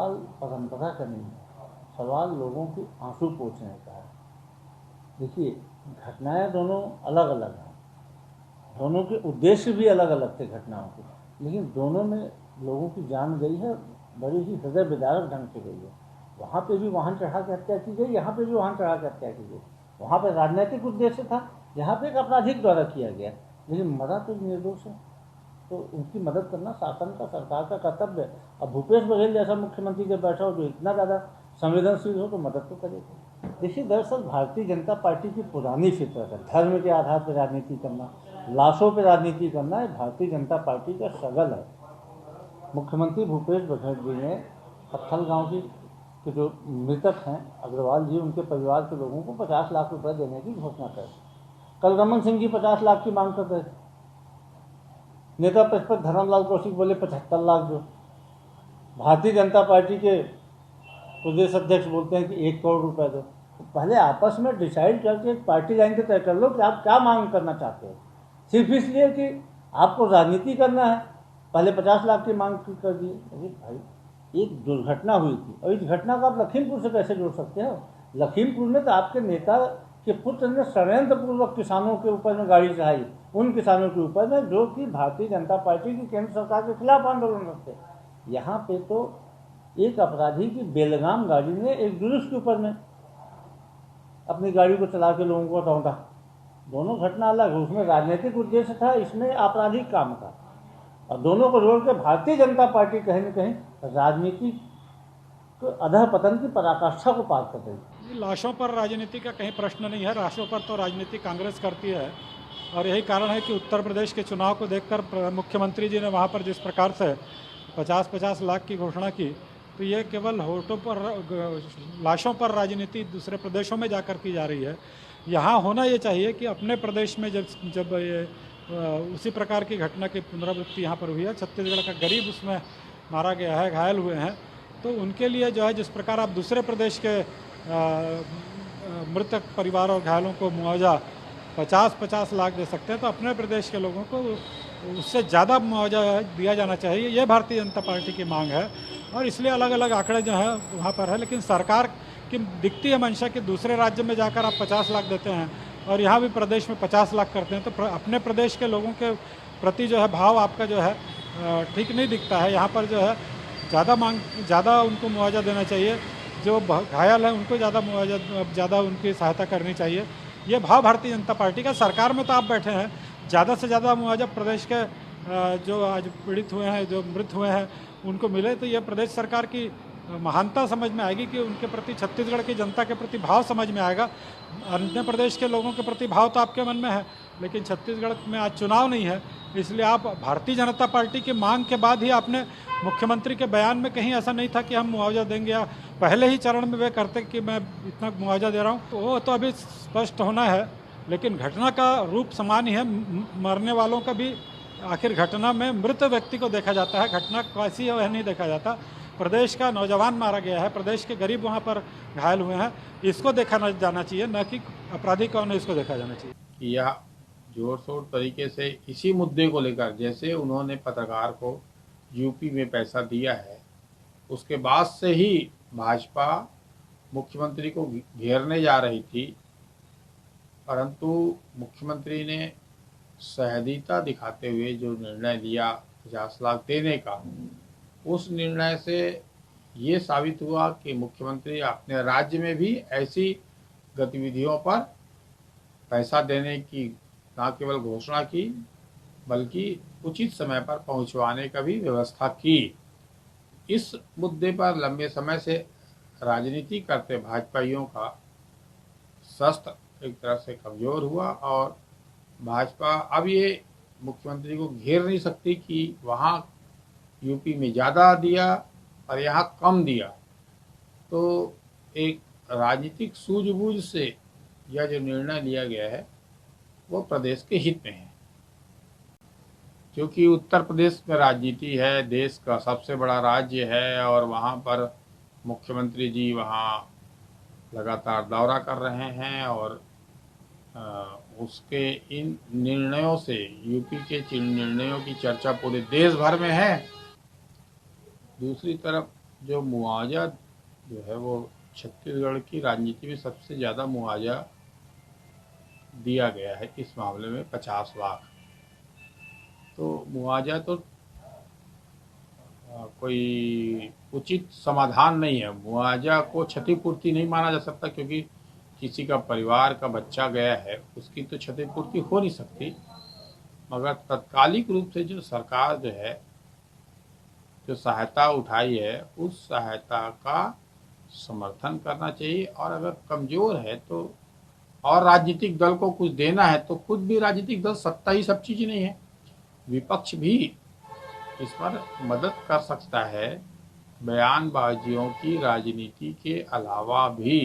सवाल परंपरा का नहीं है, सवाल लोगों की आंसू पोंछने का है। देखिए, घटनाएं दोनों अलग अलग हैं, दोनों के उद्देश्य भी अलग अलग थे घटनाओं के, लेकिन दोनों में लोगों की जान गई है, बड़ी ही हृदय विदारक ढंग से गई है। वहाँ पे भी वाहन चढ़ा के हत्या की गई, यहाँ पे भी वाहन चढ़ा के हत्या की गई। वहाँ पे राजनीतिक उद्देश्य था, यहाँ पे एक आपराधिक द्वारा किया गया, लेकिन मरा तो निर्दोष है। तो उनकी मदद करना शासन का, सरकार का कर्तव्य है। अब भूपेश बघेल जैसा मुख्यमंत्री जब बैठा हो, जो इतना ज़्यादा संवेदनशील हो, तो मदद तो करेगा। देखिए, दरअसल भारतीय जनता पार्टी की पुरानी फितरत है, धर्म के आधार पर राजनीति करना, लाशों पर राजनीति करना, ये भारतीय जनता पार्टी का सगल है। मुख्यमंत्री भूपेश बघेल जी ने पत्थल गांव के जो मृतक हैं अग्रवाल जी, उनके परिवार के लोगों को 50 लाख रुपए देने की घोषणा कर। कल रमन सिंह जी 50 लाख की मांग कर रहे थे, नेता प्रतिपक्ष धर्मलाल कौशिक बोले 75 लाख दो। भारतीय जनता पार्टी के प्रदेश अध्यक्ष बोलते हैं कि 1 करोड़ रुपए दो। तो पहले आपस में डिसाइड करके पार्टी लाइन पे तय कर लो कि आप क्या मांग करना चाहते हो। सिर्फ इसलिए कि आपको राजनीति करना है, पहले 50 लाख की मांग कर दी। अरे भाई, एक दुर्घटना हुई थी, और इस घटना को आप लखीमपुर से कैसे जोड़ सकते हो? लखीमपुर में तो आपके नेता के पुत्र ने षड्यंत्र पूर्वक किसानों के ऊपर में गाड़ी चढ़ाई, उन किसानों के ऊपर में जो कि भारतीय जनता पार्टी की केंद्र सरकार के खिलाफ आंदोलन करते। यहाँ पे तो एक अपराधी की बेलगाम गाड़ी ने एक जुलूस के ऊपर में अपनी गाड़ी को चला के लोगों को दौड़ा। दोनों घटना अलग है, उसमें राजनीतिक उद्देश्य था, इसमें आपराधिक काम था, और दोनों को जोड़ के भारतीय जनता पार्टी कहीं न कहीं राजनीति को अधःपतन की पराकाष्ठा को पार कर रही। लाशों पर राजनीति का कहीं प्रश्न नहीं है, लाशों पर तो राजनीति कांग्रेस करती है, और यही कारण है कि उत्तर प्रदेश के चुनाव को देखकर मुख्यमंत्री जी ने वहाँ पर जिस प्रकार से 50-50 लाख की घोषणा की, तो ये केवल होठों पर, लाशों पर राजनीति दूसरे प्रदेशों में जाकर की जा रही है। यहाँ होना ये चाहिए कि अपने प्रदेश में जब ये उसी प्रकार की घटना की पुनरावृत्ति यहाँ पर हुई है, छत्तीसगढ़ का गरीब उसमें मारा गया है, घायल हुए हैं, तो उनके लिए जो है जिस प्रकार आप दूसरे प्रदेश के मृतक परिवार और घायलों को मुआवजा 50-50 लाख दे सकते हैं, तो अपने प्रदेश के लोगों को उससे ज़्यादा मुआवजा दिया जाना चाहिए। ये भारतीय जनता पार्टी की मांग है, और इसलिए अलग अलग आंकड़े जो हैं वहाँ पर है, लेकिन सरकार की दिखती है मंशा कि दूसरे राज्य में जाकर आप 50 लाख देते हैं और यहाँ भी प्रदेश में 50 लाख करते हैं, तो अपने प्रदेश के लोगों के प्रति जो है भाव आपका जो है ठीक नहीं दिखता है। यहाँ पर जो है ज़्यादा उनको मुआवजा देना चाहिए, जो घायल है उनको ज़्यादा मुआवजा, ज़्यादा उनकी सहायता करनी चाहिए। ये भाव भारतीय जनता पार्टी का। सरकार में तो आप बैठे हैं, ज़्यादा से ज़्यादा मुआवजा प्रदेश के जो आज पीड़ित हुए हैं, जो मृत हुए हैं, उनको मिले, तो ये प्रदेश सरकार की महानता समझ में आएगी कि उनके प्रति, छत्तीसगढ़ की जनता के प्रति भाव समझ में आएगा। अन्य प्रदेश के लोगों के प्रति भाव तो आपके मन में है, लेकिन छत्तीसगढ़ में आज चुनाव नहीं है, इसलिए आप भारतीय जनता पार्टी की मांग के बाद ही आपने, मुख्यमंत्री के बयान में कहीं ऐसा नहीं था कि हम मुआवजा देंगे, या पहले ही चरण में वे करते कि मैं इतना मुआवजा दे रहा हूँ, तो वो तो अभी स्पष्ट होना है। लेकिन घटना का रूप समान ही है, मरने वालों का भी आखिर घटना में मृत व्यक्ति को देखा जाता है, घटना कैसी है वह नहीं देखा जाता। प्रदेश का नौजवान मारा गया है, प्रदेश के गरीब वहाँ पर घायल हुए हैं, इसको देखा जाना चाहिए, न कि अपराधी कौन है इसको देखा जाना चाहिए। यह जोर शोर तरीके से इसी मुद्दे को लेकर, जैसे उन्होंने पत्रकार को यूपी में पैसा दिया है, उसके बाद से ही भाजपा मुख्यमंत्री को घेरने जा रही थी, परंतु मुख्यमंत्री ने सहदीता दिखाते हुए जो निर्णय लिया 50 लाख देने का, उस निर्णय से ये साबित हुआ कि मुख्यमंत्री अपने राज्य में भी ऐसी गतिविधियों पर पैसा देने की न केवल घोषणा की, बल्कि उचित समय पर पहुंचवाने का भी व्यवस्था की। इस मुद्दे पर लंबे समय से राजनीति करते भाजपाइयों का शस्त्र एक तरह से कमज़ोर हुआ, और भाजपा अब ये मुख्यमंत्री को घेर नहीं सकती कि वहाँ यूपी में ज़्यादा दिया और यहाँ कम दिया। तो एक राजनीतिक सूझबूझ से यह जो निर्णय लिया गया है वो प्रदेश के हित में है, क्योंकि उत्तर प्रदेश में राजनीति है, देश का सबसे बड़ा राज्य है, और वहाँ पर मुख्यमंत्री जी वहाँ लगातार दौरा कर रहे हैं, और उसके इन निर्णयों से, यूपी के निर्णयों की चर्चा पूरे देश भर में है। दूसरी तरफ जो मुआवजा जो है वो छत्तीसगढ़ की राजनीति में सबसे ज़्यादा मुआवजा दिया गया है इस मामले में 50 लाख। तो मुआवजा तो कोई उचित समाधान नहीं है। मुआवजा को क्षतिपूर्ति नहीं माना जा सकता, क्योंकि किसी का परिवार का बच्चा गया है उसकी तो क्षतिपूर्ति हो नहीं सकती। मगर तात्कालिक रूप से जो सरकार जो है जो सहायता उठाई है उस सहायता का समर्थन करना चाहिए। और अगर कमज़ोर है तो और राजनीतिक दल को कुछ देना है तो खुद भी राजनीतिक दल, सत्ता ही सब चीज़ नहीं है, विपक्ष भी इस पर मदद कर सकता है। बयानबाजियों की राजनीति के अलावा भी